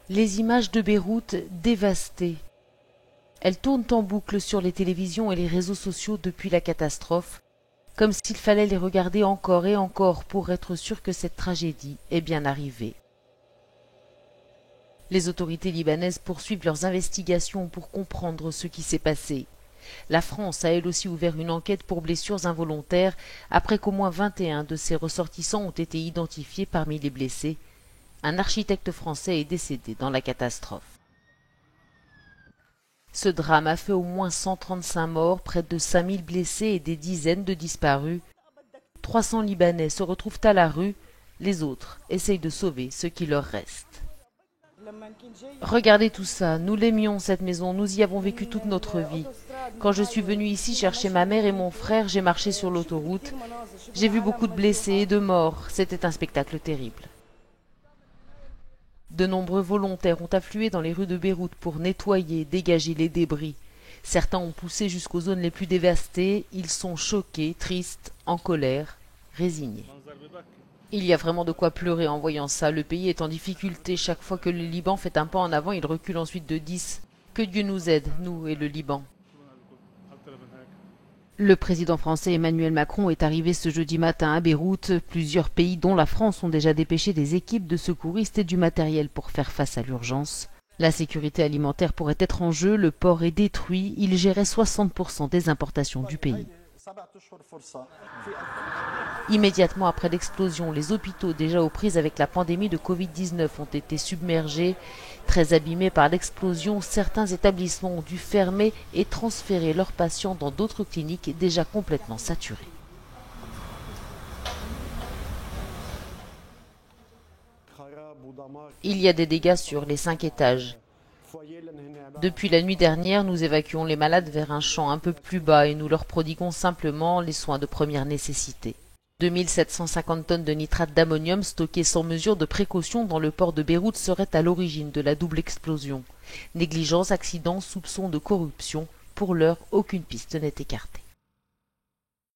Les images de Beyrouth dévastées. Elles tournent en boucle sur les télévisions et les réseaux sociaux depuis la catastrophe, comme s'il fallait les regarder encore et encore pour être sûr que cette tragédie est bien arrivée. Les autorités libanaises poursuivent leurs investigations pour comprendre ce qui s'est passé. La France a elle aussi ouvert une enquête pour blessures involontaires après qu'au moins 21 de ses ressortissants ont été identifiés parmi les blessés. Un architecte français est décédé dans la catastrophe. Ce drame a fait au moins 135 morts, près de 5000 blessés et des dizaines de disparus. 300 Libanais se retrouvent à la rue, les autres essayent de sauver ce qui leur reste. Regardez tout ça, nous l'aimions cette maison, nous y avons vécu toute notre vie. Quand je suis venue ici chercher ma mère et mon frère, j'ai marché sur l'autoroute. J'ai vu beaucoup de blessés et de morts, c'était un spectacle terrible. De nombreux volontaires ont afflué dans les rues de Beyrouth pour nettoyer, dégager les débris. Certains ont poussé jusqu'aux zones les plus dévastées, ils sont choqués, tristes, en colère, résignés. Il y a vraiment de quoi pleurer en voyant ça. Le pays est en difficulté. Chaque fois que le Liban fait un pas en avant, il recule ensuite de 10. Que Dieu nous aide, nous et le Liban. Le président français Emmanuel Macron est arrivé ce jeudi matin à Beyrouth. Plusieurs pays, dont la France, ont déjà dépêché des équipes de secouristes et du matériel pour faire face à l'urgence. La sécurité alimentaire pourrait être en jeu. Le port est détruit. Il gérait 60% des importations du pays. Immédiatement après l'explosion, les hôpitaux déjà aux prises avec la pandémie de Covid-19 ont été submergés. Très abîmés par l'explosion, certains établissements ont dû fermer et transférer leurs patients dans d'autres cliniques déjà complètement saturées. Il y a des dégâts sur les 5 étages. Depuis la nuit dernière, nous évacuons les malades vers un champ un peu plus bas et nous leur prodiguons simplement les soins de première nécessité. 2750 tonnes de nitrate d'ammonium stockées sans mesure de précaution dans le port de Beyrouth seraient à l'origine de la double explosion. Négligence, accident, soupçon de corruption. Pour l'heure, aucune piste n'est écartée.